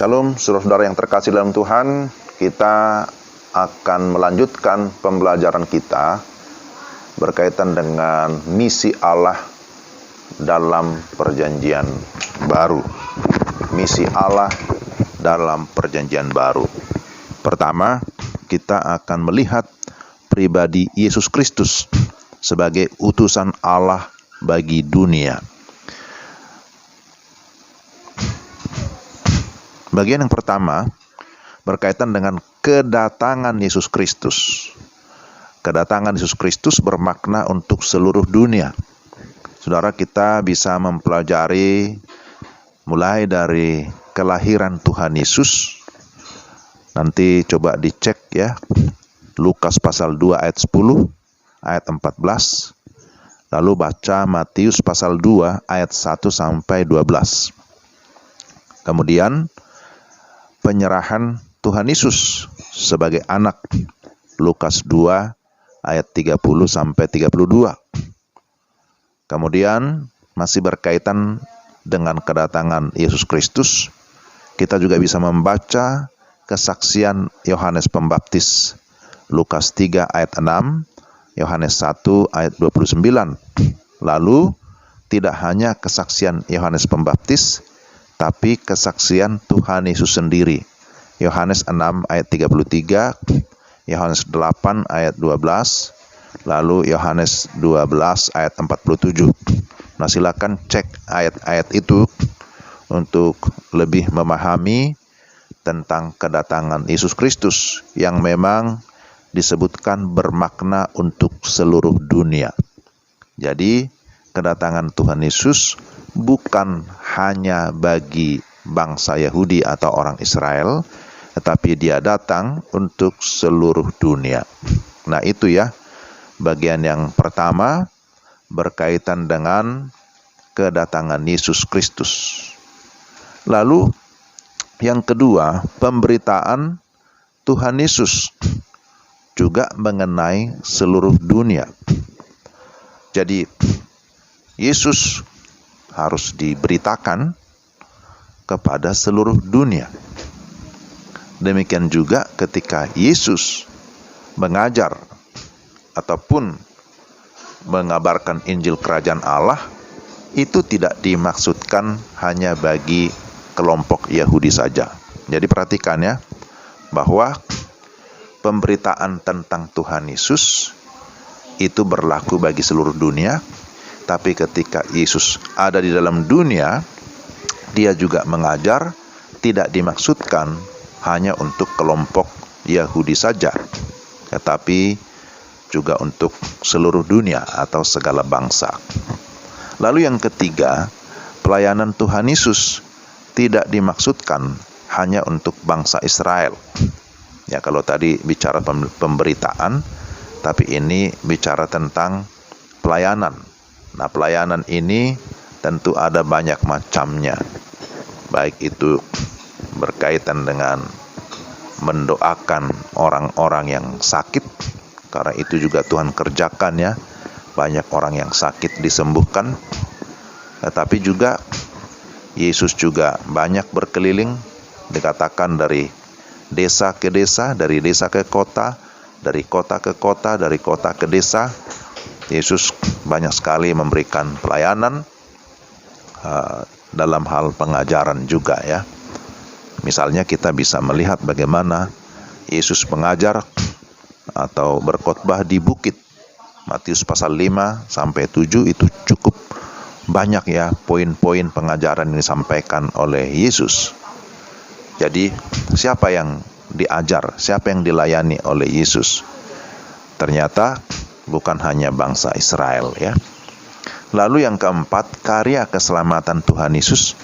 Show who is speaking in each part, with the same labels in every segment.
Speaker 1: Shalom, saudara-saudara yang terkasih dalam Tuhan. Kita akan melanjutkan pembelajaran kita berkaitan dengan misi Allah dalam perjanjian baru. Misi Allah dalam perjanjian baru. Pertama, kita akan melihat pribadi Yesus Kristus sebagai utusan Allah bagi dunia. Bagian yang pertama berkaitan dengan kedatangan Yesus Kristus. Kedatangan Yesus Kristus bermakna untuk seluruh dunia. Saudara, kita bisa mempelajari mulai dari kelahiran Tuhan Yesus. Nanti coba dicek ya. Lukas pasal 2 ayat 10, ayat 14. Lalu baca Matius pasal 2 ayat 1 sampai 12. Kemudian penyerahan Tuhan Yesus sebagai anak, Lukas 2 ayat 30 sampai 32. Kemudian masih berkaitan dengan kedatangan Yesus Kristus, kita juga bisa membaca kesaksian Yohanes Pembaptis, Lukas 3 ayat 6, Yohanes 1 ayat 29. Lalu tidak hanya kesaksian Yohanes Pembaptis, tapi kesaksian Tuhan Yesus sendiri. Yohanes 6 ayat 33, Yohanes 8 ayat 12, lalu Yohanes 12 ayat 47. Nah, silakan cek ayat-ayat itu untuk lebih memahami tentang kedatangan Yesus Kristus yang memang disebutkan bermakna untuk seluruh dunia. Jadi, kedatangan Tuhan Yesus bukan hanya bagi bangsa Yahudi atau orang Israel, tetapi dia datang untuk seluruh dunia. Nah, itu ya bagian yang pertama berkaitan dengan kedatangan Yesus Kristus. Lalu yang kedua, pemberitaan Tuhan Yesus juga mengenai seluruh dunia. Jadi Yesus harus diberitakan kepada seluruh dunia. Demikian juga ketika Yesus mengajar ataupun mengabarkan Injil Kerajaan Allah, itu tidak dimaksudkan hanya bagi kelompok Yahudi saja. Jadi perhatikan ya, bahwa pemberitaan tentang Tuhan Yesus itu berlaku bagi seluruh dunia. Tapi ketika Yesus ada di dalam dunia, dia juga mengajar, tidak dimaksudkan hanya untuk kelompok Yahudi saja, tetapi juga untuk seluruh dunia atau segala bangsa. Lalu yang ketiga, pelayanan Tuhan Yesus tidak dimaksudkan hanya untuk bangsa Israel. Ya, kalau tadi bicara pemberitaan, tapi ini bicara tentang pelayanan. Nah, pelayanan ini tentu ada banyak macamnya. Baik itu berkaitan dengan mendoakan orang-orang yang sakit, karena itu juga Tuhan kerjakan ya. Banyak orang yang sakit disembuhkan. Tetapi juga Yesus juga banyak berkeliling, dikatakan dari desa ke desa, dari desa ke kota, dari kota ke kota, dari kota ke desa. Yesus banyak sekali memberikan pelayanan dalam hal pengajaran juga ya. Misalnya kita bisa melihat bagaimana Yesus mengajar atau berkhotbah di bukit. Matius pasal 5 sampai 7 itu cukup banyak ya poin-poin pengajaran yang disampaikan oleh Yesus. Jadi siapa yang diajar, siapa yang dilayani oleh Yesus? Ternyata bukan hanya bangsa Israel ya. Lalu yang keempat, karya keselamatan Tuhan Yesus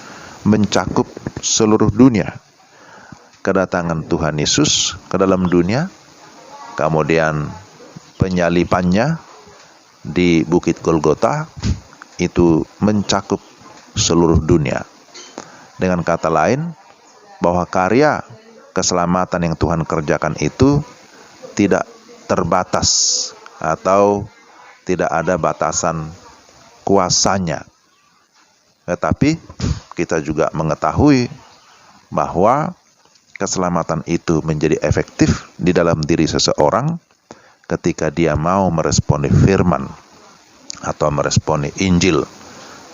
Speaker 1: mencakup seluruh dunia. Kedatangan Tuhan Yesus ke dalam dunia, kemudian penyalipannya di Bukit Golgota, itu mencakup seluruh dunia. Dengan kata lain, bahwa karya keselamatan yang Tuhan kerjakan itu tidak terbatas atau tidak ada batasan kuasanya. Tetapi kita juga mengetahui bahwa keselamatan itu menjadi efektif di dalam diri seseorang ketika dia mau meresponi firman atau meresponi Injil,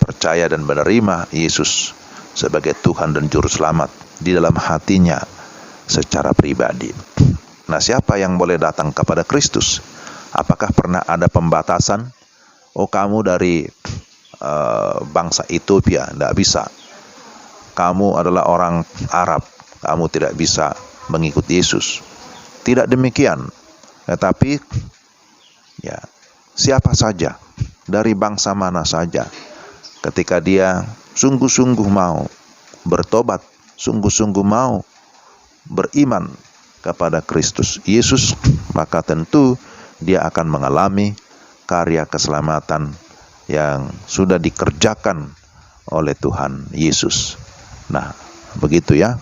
Speaker 1: percaya dan menerima Yesus sebagai Tuhan dan Juru Selamat di dalam hatinya secara pribadi. Nah, siapa yang boleh datang kepada Kristus? Apakah pernah ada pembatasan? Oh, kamu dari bangsa Ethiopia, tidak bisa. Kamu adalah orang Arab, kamu tidak bisa mengikuti Yesus. Tidak demikian. Tetapi ya, siapa saja, dari bangsa mana saja, ketika dia sungguh-sungguh mau bertobat, sungguh-sungguh mau beriman kepada Kristus Yesus, maka tentu dia akan mengalami karya keselamatan yang sudah dikerjakan oleh Tuhan Yesus. Nah, begitu ya.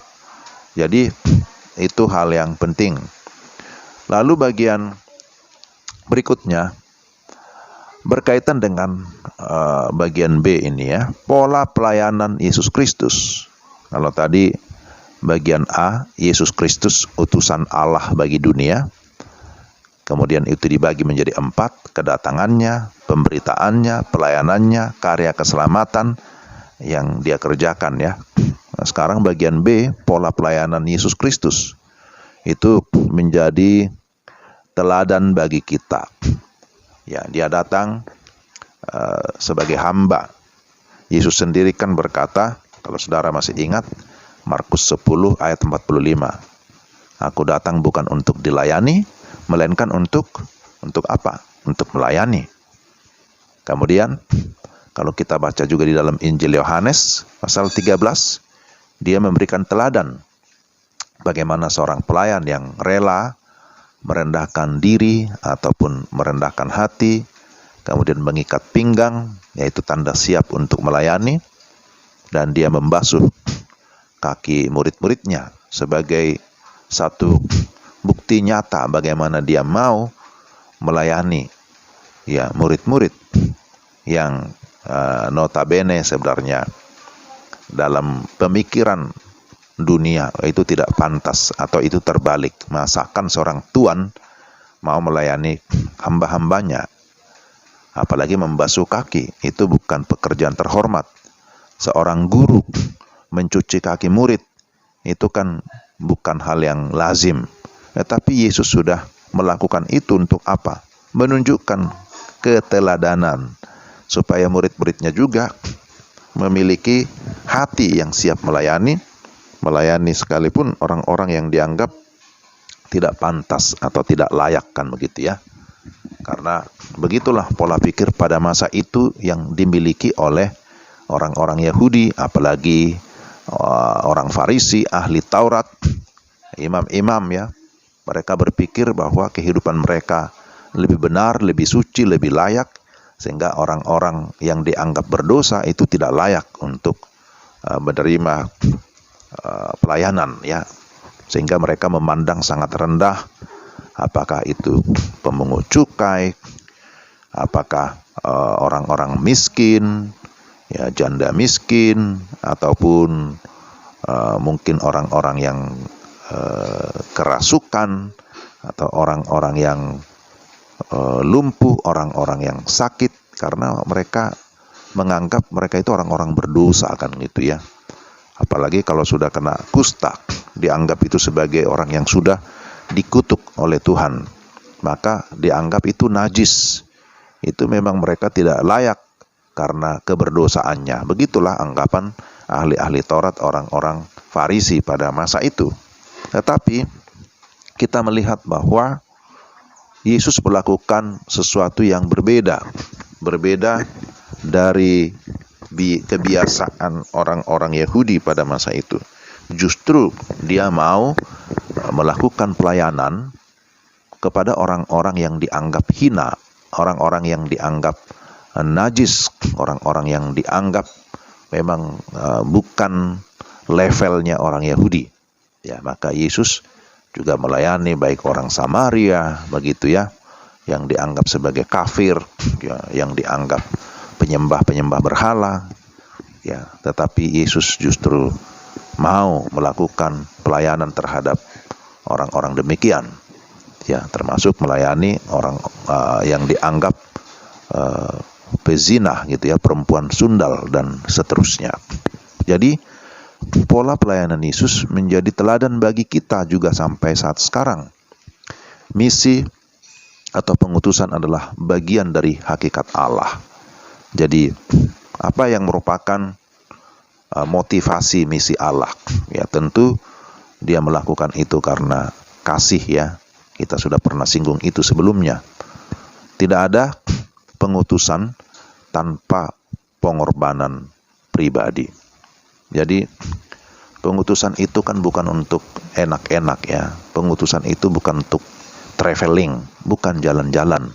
Speaker 1: Jadi itu hal yang penting. Lalu bagian berikutnya berkaitan dengan bagian B ini ya, pola pelayanan Yesus Kristus. Kalau tadi bagian A, Yesus Kristus utusan Allah bagi dunia. Kemudian itu dibagi menjadi 4, kedatangannya, pemberitaannya, pelayanannya, karya keselamatan yang dia kerjakan ya. Nah, sekarang bagian B, pola pelayanan Yesus Kristus. Itu menjadi teladan bagi kita. Ya, dia datang sebagai hamba. Yesus sendiri kan berkata, kalau saudara masih ingat, Markus 10 ayat 45. Aku datang bukan untuk dilayani, melainkan untuk apa? Untuk melayani. Kemudian, kalau kita baca juga di dalam Injil Yohanes pasal 13, dia memberikan teladan bagaimana seorang pelayan yang rela merendahkan diri ataupun merendahkan hati, kemudian mengikat pinggang, yaitu tanda siap untuk melayani, dan dia membasuh kaki murid-muridnya sebagai satu bukti nyata bagaimana dia mau melayani ya murid-murid yang notabene sebenarnya dalam pemikiran dunia itu tidak pantas atau itu terbalik. Masakan seorang tuan mau melayani hamba-hambanya, apalagi membasuh kaki, itu bukan pekerjaan terhormat. Seorang guru mencuci kaki murid itu kan bukan hal yang lazim. Tetapi Yesus sudah melakukan itu untuk apa? Menunjukkan keteladanan supaya murid-muridnya juga memiliki hati yang siap melayani sekalipun orang-orang yang dianggap tidak pantas atau tidak layak, kan begitu ya. Karena begitulah pola pikir pada masa itu yang dimiliki oleh orang-orang Yahudi, apalagi orang Farisi, ahli Taurat, imam-imam ya. Mereka berpikir bahwa kehidupan mereka lebih benar, lebih suci, lebih layak, sehingga orang-orang yang dianggap berdosa itu tidak layak untuk menerima pelayanan ya. Sehingga mereka memandang sangat rendah, apakah itu pemungut cukai, apakah orang-orang miskin, ya janda miskin, ataupun mungkin orang-orang yang kerasukan, atau orang-orang yang lumpuh, orang-orang yang sakit, karena mereka menganggap mereka itu orang-orang berdosa, kan gitu ya. Apalagi kalau sudah kena kusta, dianggap itu sebagai orang yang sudah dikutuk oleh Tuhan, maka dianggap itu najis. Itu memang mereka tidak layak karena keberdosaannya. Begitulah anggapan ahli-ahli Taurat, orang-orang Farisi pada masa itu. Tetapi kita melihat bahwa Yesus melakukan sesuatu yang berbeda dari kebiasaan orang-orang Yahudi pada masa itu. Justru dia mau melakukan pelayanan kepada orang-orang yang dianggap hina, orang-orang yang dianggap najis, orang-orang yang dianggap memang bukan levelnya orang Yahudi. Ya, maka Yesus juga melayani baik orang Samaria, begitu ya, yang dianggap sebagai kafir, ya, yang dianggap penyembah-penyembah berhala, ya. Tetapi Yesus justru mau melakukan pelayanan terhadap orang-orang demikian, ya, termasuk melayani orang yang dianggap pezina gitu ya, perempuan sundal dan seterusnya. Jadi pola pelayanan Yesus menjadi teladan bagi kita juga sampai saat sekarang. Misi atau pengutusan adalah bagian dari hakikat Allah. Jadi apa yang merupakan motivasi misi Allah? Ya, tentu dia melakukan itu karena kasih, ya. Kita sudah pernah singgung itu sebelumnya. Tidak ada pengutusan tanpa pengorbanan pribadi. Jadi pengutusan itu kan bukan untuk enak-enak, ya. Pengutusan itu bukan untuk traveling, bukan jalan-jalan.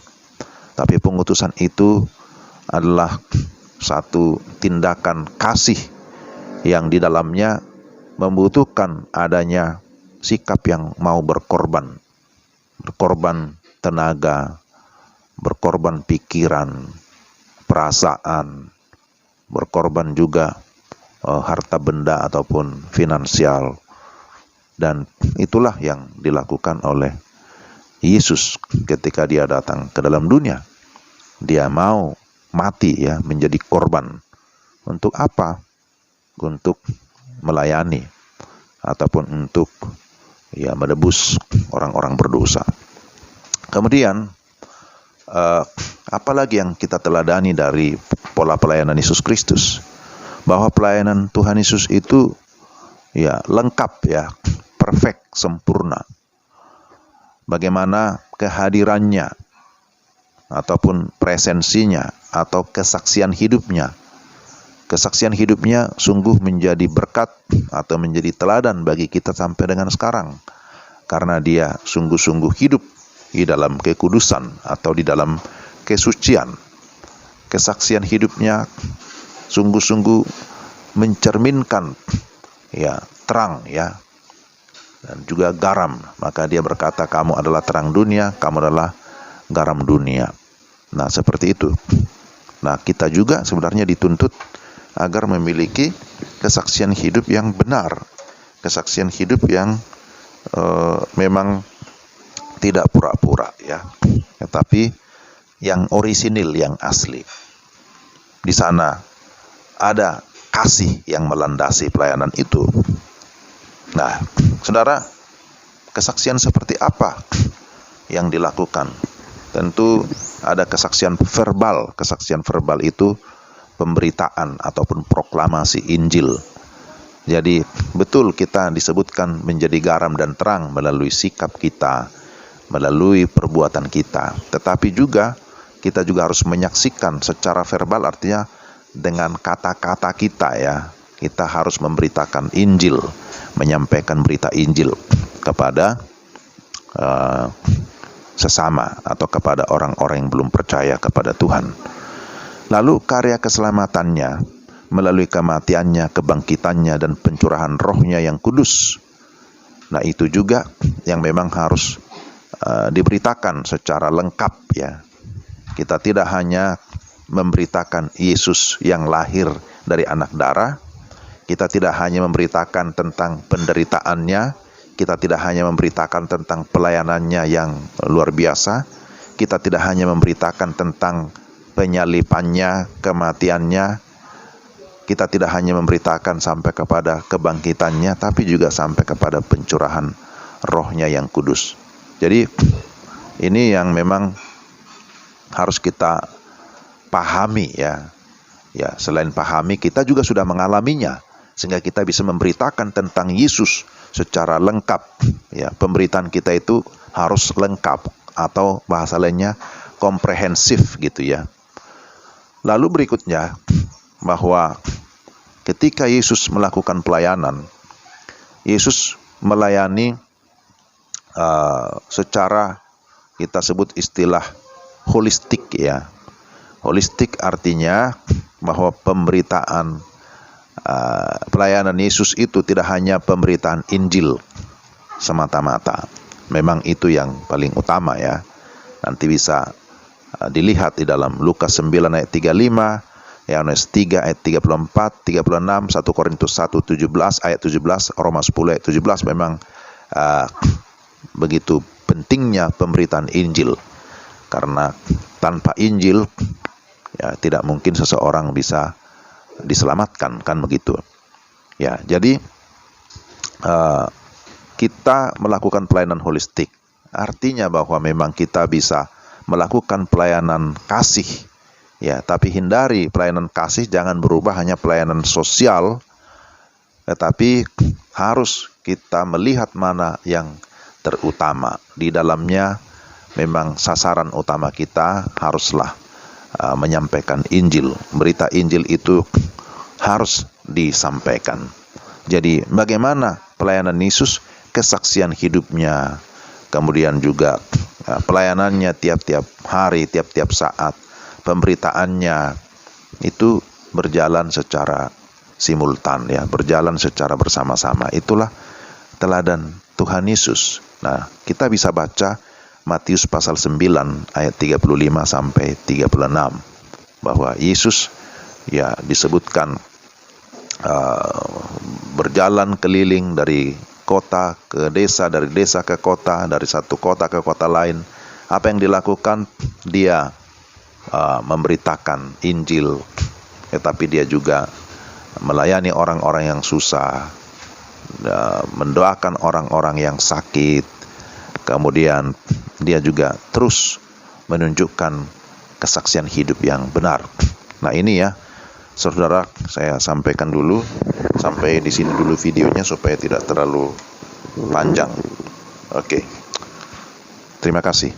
Speaker 1: Tapi pengutusan itu adalah satu tindakan kasih yang di dalamnya membutuhkan adanya sikap yang mau berkorban tenaga, berkorban pikiran, perasaan, berkorban juga harta benda ataupun finansial. Dan itulah yang dilakukan oleh Yesus ketika dia datang ke dalam dunia. Dia mau mati, ya, menjadi korban. Untuk apa? Untuk melayani ataupun untuk, ya, menebus orang-orang berdosa. Kemudian apalagi yang kita teladani dari pola pelayanan Yesus Kristus? Bahwa pelayanan Tuhan Yesus itu, ya, lengkap, ya, perfect, sempurna. Bagaimana kehadirannya ataupun presensinya atau kesaksian hidupnya. Kesaksian hidupnya sungguh menjadi berkat atau menjadi teladan bagi kita sampai dengan sekarang. Karena dia sungguh-sungguh hidup di dalam kekudusan atau di dalam kesucian. Kesaksian hidupnya sungguh-sungguh mencerminkan, ya, terang, ya, dan juga garam. Maka dia berkata, kamu adalah terang dunia, kamu adalah garam dunia. Nah, seperti itu. Nah, kita juga sebenarnya dituntut agar memiliki kesaksian hidup yang benar, kesaksian hidup yang memang tidak pura-pura, ya, tetapi yang orisinil, yang asli. Di sana ada kasih yang melandasi pelayanan itu. Nah, saudara, kesaksian seperti apa yang dilakukan? Tentu ada kesaksian verbal. Kesaksian verbal itu pemberitaan ataupun proklamasi Injil. Jadi betul kita disebutkan menjadi garam dan terang melalui sikap kita, melalui perbuatan kita. Tetapi juga kita juga harus menyaksikan secara verbal, artinya dengan kata-kata kita, ya. Kita harus memberitakan Injil, menyampaikan berita Injil kepada sesama atau kepada orang-orang yang belum percaya kepada Tuhan. Lalu karya keselamatannya melalui kematiannya, kebangkitannya, dan pencurahan rohnya yang kudus. Nah, itu juga yang memang harus diberitakan secara lengkap, ya. Kita tidak hanya memberitakan Yesus yang lahir dari anak darah. Kita tidak hanya memberitakan tentang penderitaannya. Kita tidak hanya memberitakan tentang pelayanannya yang luar biasa. Kita tidak hanya memberitakan tentang penyalipannya, kematiannya. Kita tidak hanya memberitakan sampai kepada kebangkitannya, tapi juga sampai kepada pencurahan rohnya yang kudus. Jadi ini yang memang harus kita pahami, ya. Ya, selain pahami, kita juga sudah mengalaminya, sehingga kita bisa memberitakan tentang Yesus secara lengkap, ya. Pemberitaan kita itu harus lengkap, atau bahasa lainnya komprehensif, gitu, ya. Lalu berikutnya, bahwa ketika Yesus melakukan pelayanan, Yesus melayani secara, kita sebut istilah holistik, ya. Holistik artinya bahwa pemberitaan pelayanan Yesus itu tidak hanya pemberitaan Injil semata-mata. Memang itu yang paling utama, ya. Nanti bisa dilihat di dalam Lukas 9 ayat 35, Yohanes 3 ayat 34, 36, 1 Korintus 1 17 ayat 17, Roma 10 ayat 17. Memang begitu pentingnya pemberitaan Injil, karena tanpa Injil ya tidak mungkin seseorang bisa diselamatkan, kan begitu ya. Jadi kita melakukan pelayanan holistik artinya bahwa memang kita bisa melakukan pelayanan kasih ya, tapi hindari pelayanan kasih jangan berubah hanya pelayanan sosial, tetapi harus kita melihat mana yang terutama di dalamnya. Memang sasaran utama kita haruslah menyampaikan Injil. Berita Injil itu harus disampaikan. Jadi bagaimana pelayanan Yesus, kesaksian hidupnya, kemudian juga pelayanannya tiap-tiap hari, tiap-tiap saat, pemberitaannya itu berjalan secara simultan ya, berjalan secara bersama-sama. Itulah teladan Tuhan Yesus. Nah, kita bisa baca Matius pasal 9 ayat 35 sampai 36 bahwa Yesus ya disebutkan berjalan keliling dari kota ke desa, dari desa ke kota, dari satu kota ke kota lain. Apa yang dilakukan? Dia memberitakan Injil, tetapi dia juga melayani orang-orang yang susah, mendoakan orang-orang yang sakit. Kemudian dia juga terus menunjukkan kesaksian hidup yang benar. Nah ini ya, saudara, saya sampaikan dulu. Sampai di sini dulu videonya supaya tidak terlalu panjang. Oke. Terima kasih.